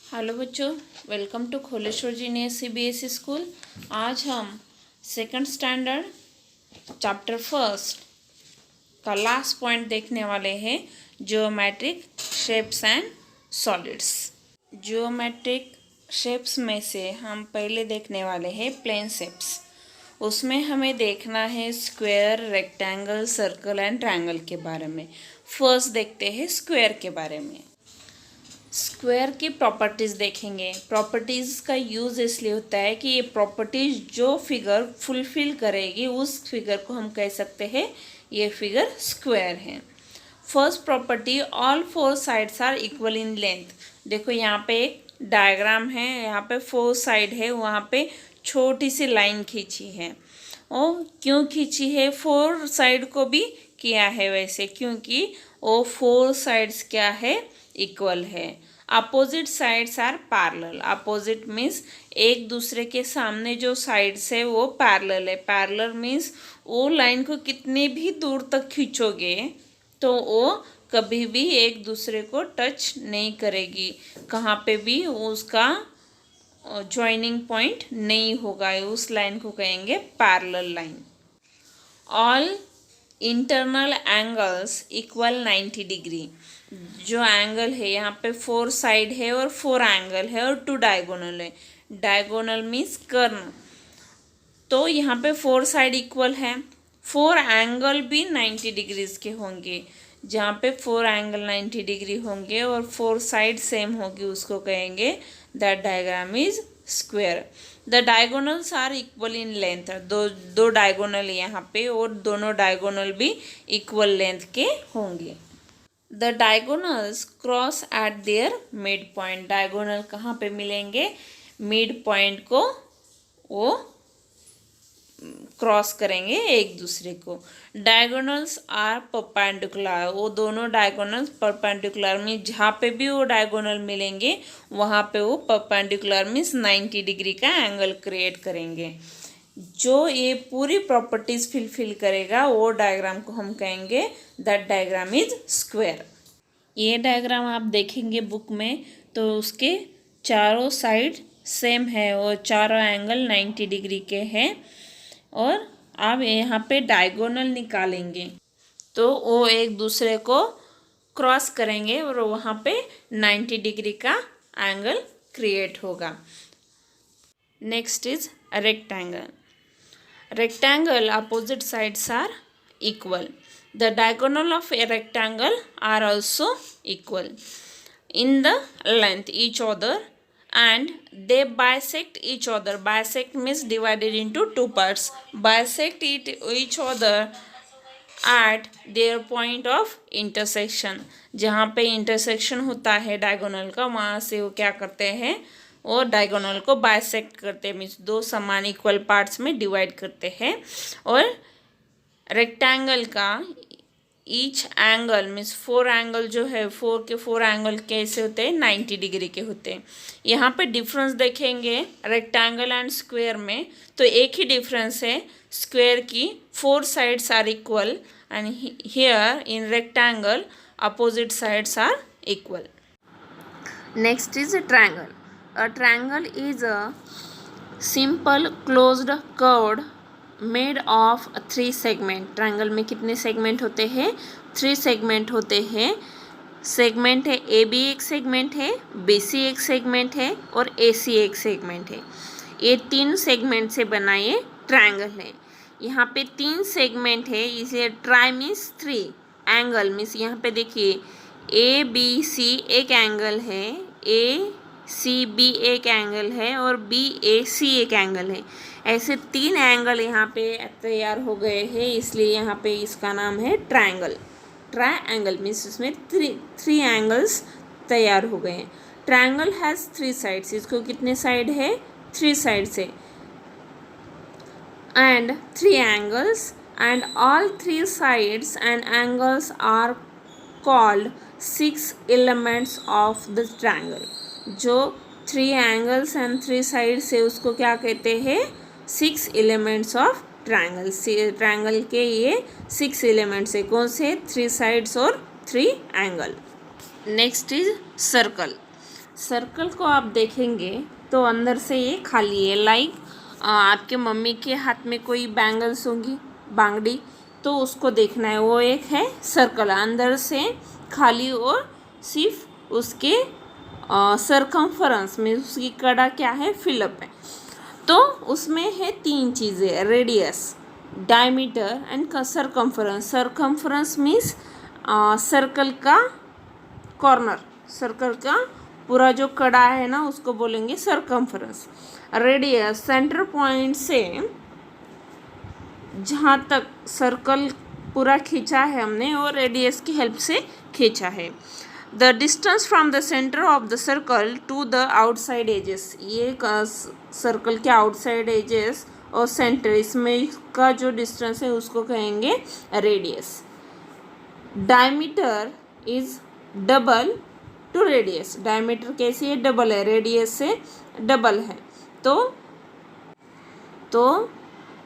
Hello बच्चों, welcome to Kholeshwar junior CBSE school. आज हम सेकंड स्टैंडर्ड चैप्टर फर्स्ट का लास्ट पॉइंट देखने वाले हैं, geometric shapes and solids. Geometric shapes में से हम पहले देखने वाले हैं प्लेन शेप्स। उसमें हमें देखना है square, rectangle, circle and triangle के बारे में। फर्स्ट देखते हैं स्क्वायर के बारे में। स्क्वायर की प्रॉपर्टीज़ देखेंगे। प्रॉपर्टीज़ का यूज़ इसलिए होता है कि ये प्रॉपर्टीज़ जो फिगर फुलफिल करेगी उस फिगर को हम कह सकते हैं ये फिगर स्क्वायर है। First property, all four sides are equal in length. देखो यहाँ पे एक डायग्राम है, यहाँ पे फोर साइड है, वहाँ पे छोटी सी लाइन खींची है। और क्यों खींची है? फोर साइड को भी किया है वैसे, क्योंकि वो फोर साइड्स क्या है? इक्वल है। Opposite sides are parallel. Opposite means एक दूसरे के सामने जो साइड्स है वो पैरेलल है। पैरेलल मीन्स वो लाइन को कितने भी दूर तक खींचोगे तो वो कभी भी एक दूसरे को टच नहीं करेगी, कहाँ पे भी उसका ज्वाइनिंग पॉइंट नहीं होगा। उस लाइन को कहेंगे parallel line. All internal angles equal 90 degree. जो एंगल है यहाँ पे फोर साइड है और फोर एंगल है और टू डायगोनल है। डायगोनल मीन्स कर्न। तो यहाँ पे फोर साइड इक्वल है, फोर एंगल भी 90 डिग्रीज के होंगे। जहाँ पे फोर एंगल 90 डिग्री होंगे और फोर साइड सेम होगी उसको कहेंगे that diagram is square. The diagonals are equal in length. दो डायगोनल यहाँ पे और दोनों डायगोनल भी इक्वल लेंथ के होंगे। The diagonals cross eight there mid point. Diagonal कहाँ पे मिलेंगे? मिड पॉइंट को वो क्रॉस करेंगे एक दूसरे को। Diagonals are perpendicular. वो दोनों डायगोनल्स परपेंडिकुलर में जहाँ पे भी वो डायगोनल मिलेंगे वहाँ पे वो परपेंडिकुलर मीन्स 90 डिग्री का एंगल क्रिएट करेंगे। जो ये पूरी प्रॉपर्टीज फिलफिल करेगा वो डायग्राम को हम कहेंगे दैट डायग्राम इज स्क्वायर। ये डायग्राम आप देखेंगे बुक में तो उसके चारों साइड सेम है और चारों एंगल 90 डिग्री के हैं। और आप यहाँ पे डायगोनल निकालेंगे तो वो एक दूसरे को क्रॉस करेंगे और वहाँ पे 90 डिग्री का एंगल क्रिएट होगा। Next is rectangle. Rectangle opposite sides are equal. The diagonal of a rectangle are also equal in the length each other and they bisect each other. Bisect means divided into two parts. Bisect each other at their point of intersection. जहाँ पे intersection होता है diagonal का वहाँ से वो क्या करते हैं? और डायगोनल को बाइसेक्ट करते हैं, मीन्स दो समान इक्वल पार्ट्स में डिवाइड करते हैं। और रेक्टेंगल का each angle means four angle जो है फोर एंगल कैसे होते हैं? 90 डिग्री के होते हैं। यहाँ पे डिफरेंस देखेंगे रेक्टेंगल एंड स्क्वायर में तो एक ही डिफरेंस है, स्क्वायर की four sides are equal and here in rectangle opposite sides are equal. Next is triangle. A triangle is a simple closed curve made of three segment. Triangle में कितने segment होते हैं? 3 सेगमेंट होते हैं। Segment है A B एक segment है, B C एक सेगमेंट है और ए सी एक सेगमेंट है। ये 3 सेगमेंट से बना ये ट्रायंगल है। यहाँ पे 3 सेगमेंट है, इसे ट्राई मीन्स 3, एंगल मीन्स यहाँ पे देखिए ए बी सी एक एंगल है, ए सी बी एक एंगल है और बी ए सी एक एंगल है। ऐसे 3 एंगल यहाँ पे तैयार हो गए हैं, इसलिए यहाँ पे इसका नाम है ट्रायंगल। ट्रायंगल मीन्स इसमें 3 एंगल्स तैयार हो गए हैं। Triangle has 3 sides. इसको कितने साइड है? 3 साइड्स है and 3 angles and all 3 sides and angles are called 6 elements of the triangle. जो 3 एंगल्स एंड 3 साइड्स है उसको क्या कहते हैं? 6 एलिमेंट्स ऑफ ट्रायंगल। ट्रायंगल के ये 6 एलिमेंट्स है। कौन से? 3 साइड्स और 3 angle. Next is circle. Circle को आप देखेंगे तो अंदर से ये खाली है। लाइक आपके मम्मी के हाथ में कोई बैंगल्स होंगी, बांगड़ी, तो उसको देखना है, वो एक है सर्कल, अंदर से खाली और सिर्फ उसके सरकमफरेंस में उसकी कड़ा क्या है, फिलअप है। तो उसमें है तीन चीज़ें, radius, diameter and circumference. Circumference means circle का कॉर्नर, सर्कल का पूरा जो कड़ा है ना उसको बोलेंगे सरकमफरेंस। रेडियस सेंटर पॉइंट से जहाँ तक सर्कल पूरा खींचा है हमने, और रेडियस की हेल्प से खींचा है। The distance from the centre of the circle to the outside edges, ये सर्कल के आउटसाइड एजेस और सेंटर, इसमें का जो डिस्टेंस है उसको कहेंगे radius. Diameter is double to radius, diameter कैसी है, डबल है, रेडियस से डबल है। तो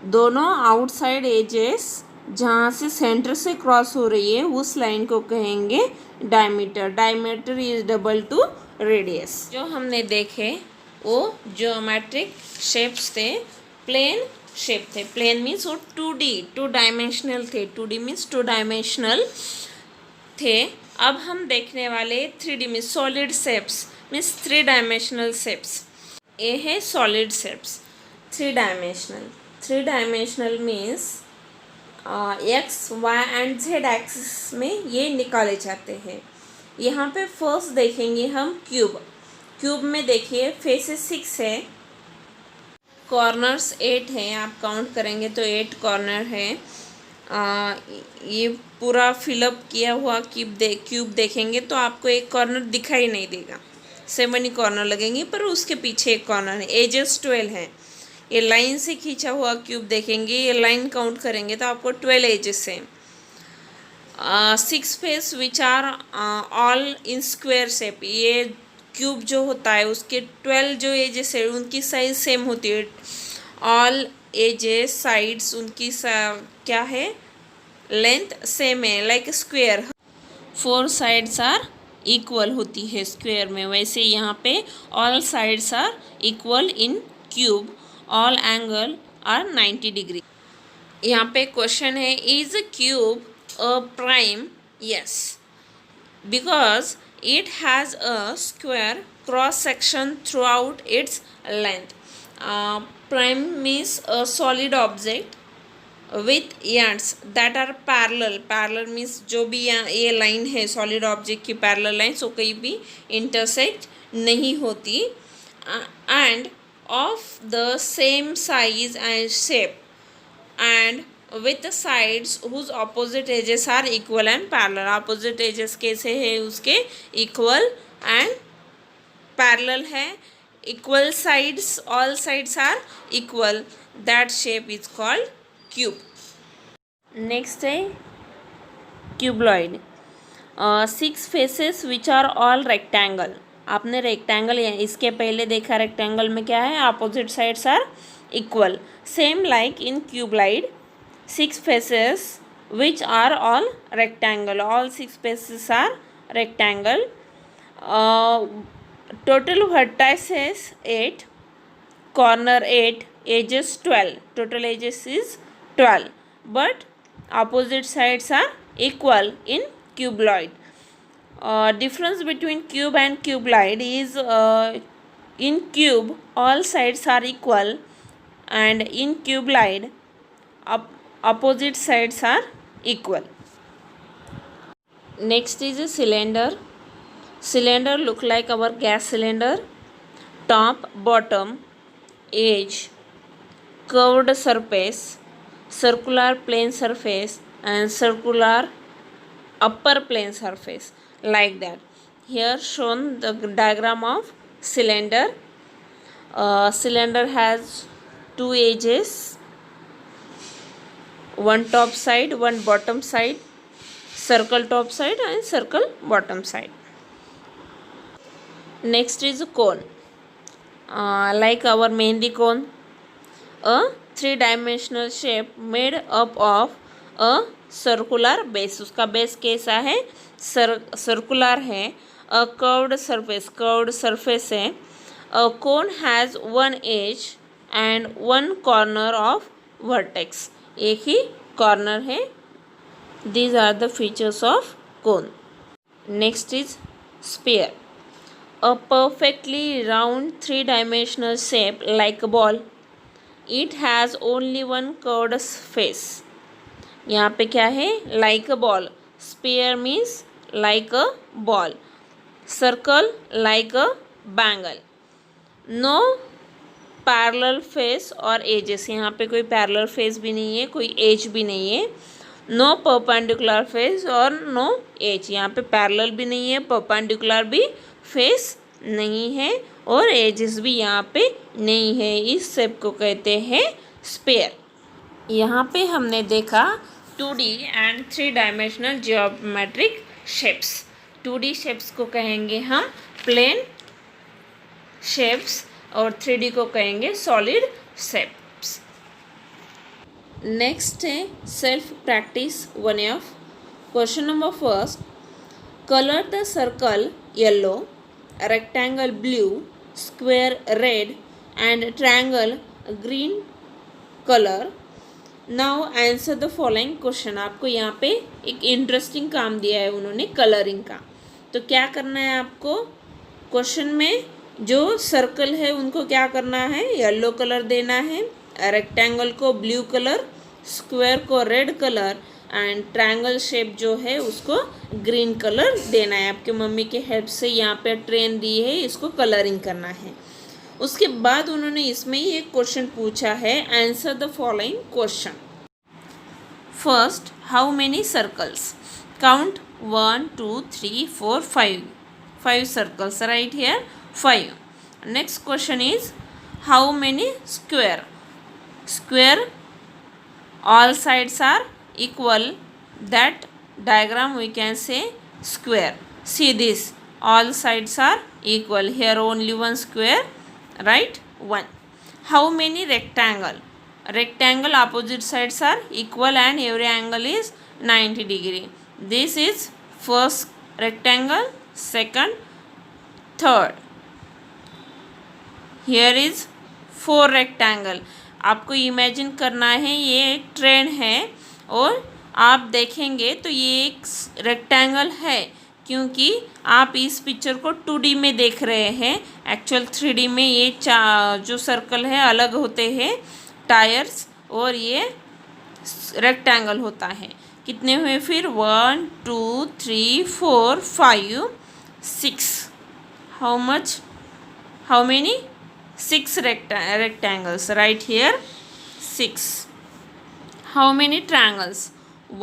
दोनों आउटसाइड एजेस जहाँ से सेंटर से क्रॉस हो रही है उस लाइन को कहेंगे diameter. Diameter is double to radius. जो हमने देखे वो ज्योमेट्रिक शेप्स थे, प्लेन शेप थे। प्लेन मीन्स वो 2D, 2 डायमेंशनल थे। 2D मीन्स 2 डायमेंशनल थे। अब हम देखने वाले 3D means solid shapes, means 3 dimensional shapes. ये है solid shapes 3 dimensional. 3 dimensional means X, Y and Z axis में ये निकाले जाते हैं। यहाँ पे फर्स्ट देखेंगे हम क्यूब। क्यूब में देखिए फेसेस 6 है, कॉर्नर्स 8 हैं, आप काउंट करेंगे तो 8 कॉर्नर है। ये पूरा फिलअप किया हुआ क्यूब देखेंगे तो आपको एक कॉर्नर दिखाई नहीं देगा, 7 ही कॉर्नर लगेंगे, पर उसके पीछे एक कॉर्नर है। एजेस 12 है। ये लाइन से खींचा हुआ क्यूब देखेंगे, ये लाइन काउंट करेंगे तो आपको 12 एजेस हैं। 6 face which are all in square shape, ये क्यूब जो होता है उसके 12 जो एजेस है उनकी साइज सेम होती है। ऑल एजेस साइड्स उनकी क्या है, लेंथ सेम है, like square. 4 sides are equal होती है स्क्वायर में, वैसे यहाँ पे all sides are equal in cube, all angle are 90 degree. यहाँ पे क्वेश्चन है, is cube a prime? Yes, because it has a square cross section throughout its length. Prime means a solid object with ends that are parallel. Parallel means जो भी ये line है solid object की parallel line, so कहीं भी intersect नहीं होती, and of the same size and shape, and with sides whose opposite edges are equal and parallel. opposite edges कैसे है उसके, equal and parallel है, equal sides, all sides are equal, that shape is called cube. next है cuboid. 6 faces which are all rectangle. आपने rectangle इसके पहले देखा, rectangle में क्या है, opposite sides are equal, same like in cuboid. 6 faces which are all rectangle, all 6 faces are rectangle. Total vertices 8, corner 8, edges 12, total edges is 12, but opposite sides are equal in cuboid. Difference between cube and cuboid is in cube all sides are equal, and in cuboid opposite sides are equal. next is a cylinder. Cylinder look like our gas cylinder. Top, bottom, edge, curved surface, circular plane surface, and circular upper plane surface, like that. Here shown the diagram of cylinder. Cylinder has 2 edges, one top side, one bottom side, circle top side and circle bottom side. next is a cone. Like our mehndi cone, a 3-dimensional shape made up of a circular base. उसका base कैसा है, circular है. A curved surface है. A cone has one edge and one corner of vertex. एक ही corner है. These are the features of cone. Next is sphere. A perfectly round three-dimensional shape like a ball. It has only one curved face. यहाँ पे क्या है? Like a ball. Sphere means like a ball. Circle like a bangle. No parallel face और edges. यहाँ पे कोई parallel face भी नहीं है, कोई एज भी नहीं है. नो परपेंडिकुलर फेस और नो एज. यहाँ पे पैरेलल भी नहीं है, परपेंडिकुलर भी फेस नहीं है और एजेस भी यहाँ पे नहीं है. इस शेप को कहते हैं स्फीयर. यहाँ पे हमने देखा 2D and 3 dimensional geometric shapes. 2D shapes को कहेंगे हम प्लेन शेप्स और 3D को कहेंगे सॉलिड शेप्स. नेक्स्ट है self practice 1F. Question number first. Colour the circle yellow, rectangle blue, square red and triangle green colour. Now answer the following question. आपको यहाँ पे एक इंटरेस्टिंग काम दिया है उन्होंने कलरिंग का. तो क्या करना है आपको? क्वेश्चन में जो सर्कल है उनको क्या करना है? येलो कलर देना है, रेक्टेंगल को ब्लू कलर, स्क्वायर को red colour and triangle shape जो है उसको ग्रीन कलर देना है. आपके मम्मी के हेल्प से यहाँ पे ट्रेन दी है, इसको कलरिंग करना है. उसके बाद उन्होंने इसमें ही एक क्वेश्चन पूछा है. Answer the following question. First, how many circles? Count 1 2 3 4 5 circles. Right here 5. Next question is how many square? Square, all sides are equal. That diagram we can say square. See this, all sides are equal. Here only one square, right? 1. How many rectangle? Rectangle opposite sides are equal and every angle is 90 degree. This is first rectangle, second, third. Here is 4 rectangle. आपको imagine करना है ये एक train है और आप देखेंगे तो ये एक रेक्टेंगल है क्योंकि आप इस पिक्चर को 2D में देख रहे हैं. एक्चुअल 3D में ये जो सर्कल है अलग होते हैं टायर्स और ये रेक्टेंगल होता है. कितने हुए फिर? 1 2 3 4 5 6. How much? How many? 6 rectangles. Right here 6. How many triangles?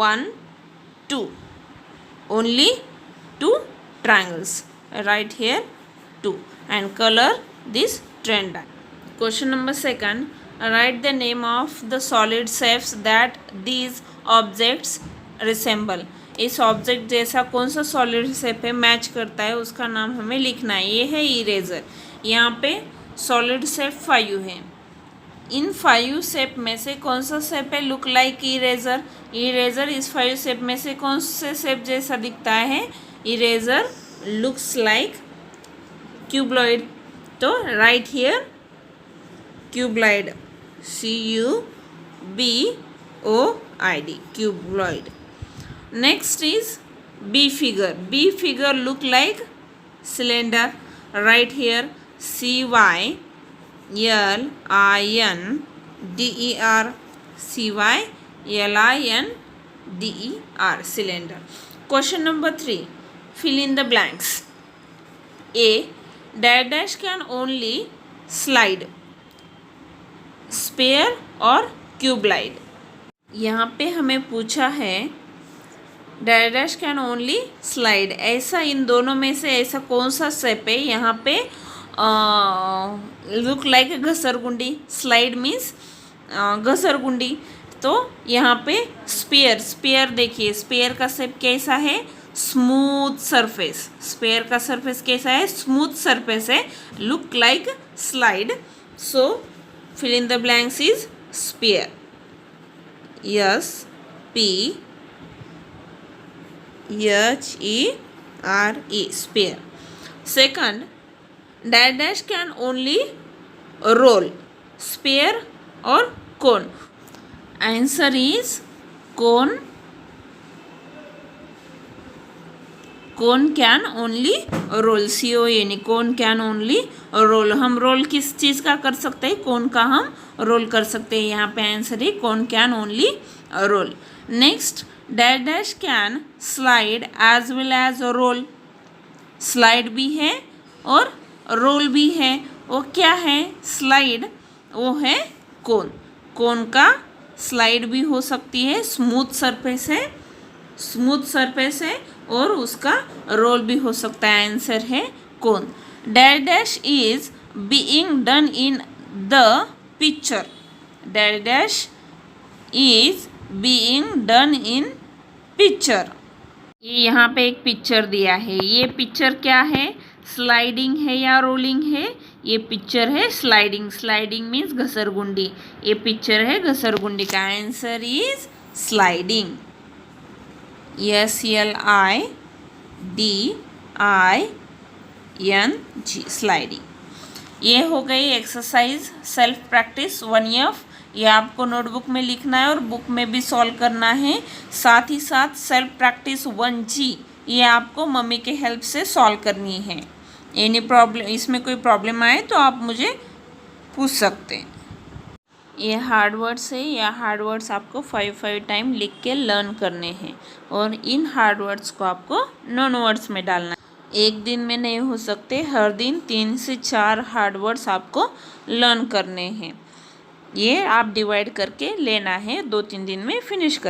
1 2. Only 2 triangles. Right here 2. And color this train diagram. Question number second. Write the name of the solid shapes that these objects resemble. इस object जैसा कौन सा solid shape है match करता है उसका नाम हमें लिखना है. ये है इरेजर. यहाँ पे सॉलिड शेप 5 है. इन 5 शेप में से कौन सा शेप है लुक लाइक इरेजर? इरेजर इस 5 शेप में से कौन से शेप जैसा दिखता है? Eraser looks like cuboid. तो right here cuboid, CUBOID, cuboid. Next is B figure. B figure look like cylinder. Right here CYLINDER, CYLINDER, cylinder. Question number 3. Fill in the blanks. A dash can only slide, sphere or cuboid. यहाँ पे हमें पूछा है dash can only slide. ऐसा इन दोनों में से ऐसा कौन सा शेप है? यहाँ पे लुक लाइक घसरगुंडी. स्लाइड मीन्स घसरगुंडी. तो यहाँ पे स्पेयर देखिए स्पेयर का शेप कैसा है? Smooth surface. स्पेयर का सरफेस कैसा है? स्मूथ सरफेस है. Look like slide. So fill in the blanks is sphere. SPEARE, sphere. Second, dash dash can only roll, sphere और cone. Answer is cone. Cone can only roll, CON, cone can only roll. हम roll किस चीज़ का कर सकते हैं? कोन का हम रोल कर सकते हैं. यहाँ पे आंसर है cone can only roll. Next, dash dash can slide as well as roll. Slide भी है और रोल भी है. वो क्या है? स्लाइड, वो है कोन. कोन का स्लाइड भी हो सकती है, स्मूथ सरफेस है, स्मूथ सरफेस है, और उसका रोल भी हो सकता है. आंसर है cone. Dash dash is being done in the picture. Dash dash is being done in picture. ये यहाँ पे एक पिक्चर दिया है. ये पिक्चर क्या है? स्लाइडिंग है या रोलिंग है? ये पिक्चर है स्लाइडिंग. स्लाइडिंग मीन्स घसरगुंडी. ये पिक्चर है घसरगुंडी का. Answer is sliding. SLIDING, sliding. ये हो गई एक्सरसाइज सेल्फ प्रैक्टिस 1F. ये आपको नोटबुक में लिखना है और बुक में भी सॉल्व करना है. साथ ही साथ सेल्फ प्रैक्टिस 1G, ये आपको मम्मी के हेल्प से सॉल्व करनी है. एनी प्रॉब्लम, इसमें कोई प्रॉब्लम आए तो आप मुझे पूछ सकते हैं. ये हार्ड वर्ड्स है. या हार्ड वर्ड्स आपको 5 टाइम लिख के लर्न करने हैं और इन हार्ड वर्ड्स को आपको नॉन वर्ड्स में डालना है. एक दिन में नहीं हो सकते, हर दिन 3 से 4 हार्ड वर्ड्स आपको लर्न करने हैं. ये आप डिवाइड करके लेना है, 2-3 दिन में फिनिश कर.